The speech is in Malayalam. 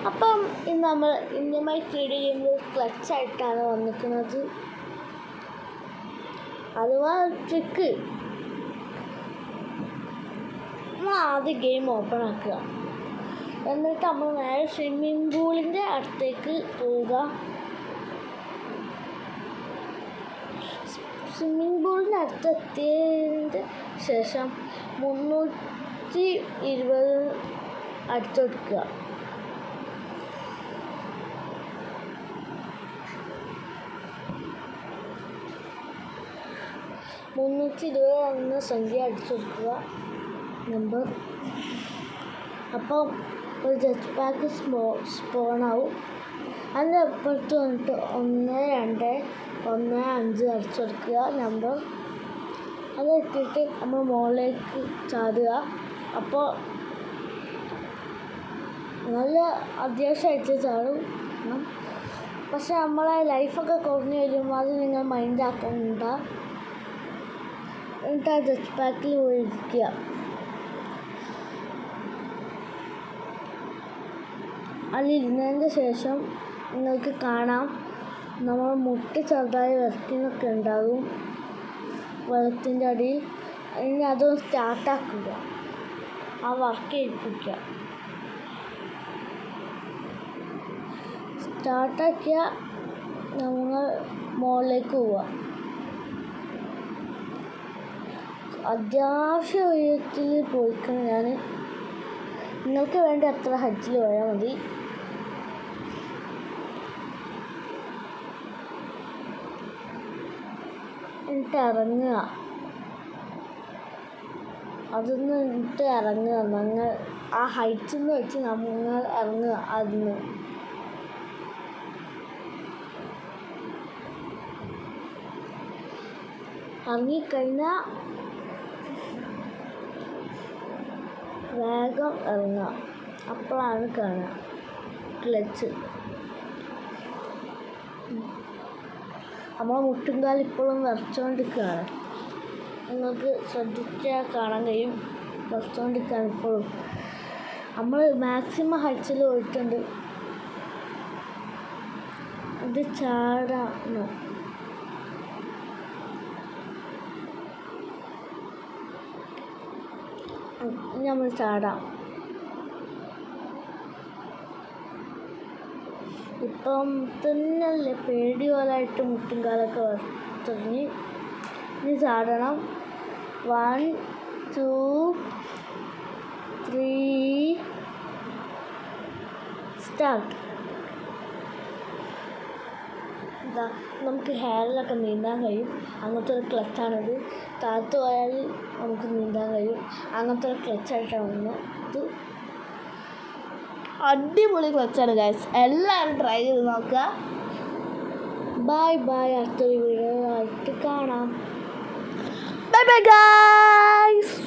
അപ്പം ഇന്ന് നമ്മൾ ഇന്ത്യമായി 3D ഗെയിമിൽ ക്ലച്ചായിട്ടാണ് വന്നിരിക്കുന്നത്. അഥവാ ട്രിക്ക്. നമ്മൾ ആദ്യം ഗെയിം ഓപ്പൺ ആക്കുക, എന്നിട്ട് നമ്മൾ നേരെ സ്വിമ്മിംഗ് പൂളിൻ്റെ അടുത്തേക്ക് പോവുക. സ്വിമ്മിംഗ് പൂളിൻ്റെ അടുത്തെത്തിയതിന് ശേഷം 320 അടുത്തെടുക്കുക. എന്ന സംഖ്യ അടിച്ചെടുക്കുക, നമ്പർ. അപ്പം ഒരു ജെറ്റ് പാക്ക് സ്പോണാവും. അതിൻ്റെ അപ്പുറത്ത് വന്നിട്ട് 1, 2, 1, 5 അടിച്ചെടുക്കുക, നമ്പർ. അത് എത്തിയിട്ട് നമ്മൾ മുകളിലേക്ക് ചാടുക. അപ്പോൾ നല്ല അത്യാവശ്യമായിട്ട് ചാടും. പക്ഷെ നമ്മളെ ലൈഫൊക്കെ കുറഞ്ഞു വരുമ്പോൾ അത് നിങ്ങൾ മൈൻഡാക്കണ്ട. എന്നിട്ട് ആ ജെറ്റ് പാക്കിൽ പോയിരിക്കുക. അതിലിരുന്നതിന് ശേഷം നിങ്ങൾക്ക് കാണാം നമ്മൾ മുട്ടി ചെറുതായി വെള്ളത്തിനൊക്കെ ഉണ്ടാകും വെള്ളത്തിൻ്റെ അടിയിൽ. ഇനി അതൊന്ന് സ്റ്റാർട്ടാക്കുക, ആ വർക്ക് ഏൽപ്പിക്കുക. സ്റ്റാർട്ടാക്കിയാൽ നമ്മൾ മുകളിലേക്ക് പോവുക. അത്യാവശ്യം ഉയരത്തിൽ പോയിക്കണം ഞാൻ. നിങ്ങൾക്ക് വേണ്ടി അത്ര ഹൈറ്റിൽ പോയാൽ മതി. എന്നിട്ട് ഇറങ്ങുക. അതിന്ന് എന്നിട്ട് ഇറങ്ങുക. നിങ്ങൾ ആ ഹൈറ്റിൽ നിന്ന് വെച്ച് നമ്മൾ ഇറങ്ങുക. അതിന് ഇറങ്ങിക്കഴിഞ്ഞാൽ വേഗം ഇറങ്ങുക. അപ്പോഴാണ് കാണുക ക്ലച്ച്. നമ്മളെ മുട്ടുംകാൽ ഇപ്പോഴും വരച്ചുകൊണ്ടിരിക്കുകയാണ്. നിങ്ങൾക്ക് ശ്രദ്ധിച്ചാൽ കാണാൻ കഴിയും, വരച്ചുകൊണ്ടിരിക്കുകയാണ് ഇപ്പോഴും. നമ്മൾ മാക്സിമം ഹൈറ്റിൽ പോയിട്ടുണ്ട്. ഇത് ചാടാണ്. നമ്മൾ ചാടാം. ഇപ്പം തന്നെയല്ലേ പേടി പോലായിട്ട് മുട്ടും കാലൊക്കെ തുടങ്ങി. ഇനി ചാടണം. 1, 2, 3 സ്റ്റാർട്ട്. ഇതാ നമുക്ക് ഹെയറിലൊക്കെ നീന്താൻ കഴിയും. അങ്ങനത്തെ ഒരു ക്ലച്ചാണിത്. താഴത്ത് പോയാൽ നമുക്ക് നീന്താൻ കഴിയും. അങ്ങനത്തെ ഒരു ക്ലച്ചായിട്ടാണ് വന്നത്. ഇത് അടിപൊളി ക്ലച്ചാണ് ഗൈസ്. എല്ലാവരും ട്രൈ ചെയ്ത് നോക്കുക. Bye bye. അടുത്തൊരു വീഡിയോ ആയിട്ട് കാണാം. Bye bye guys.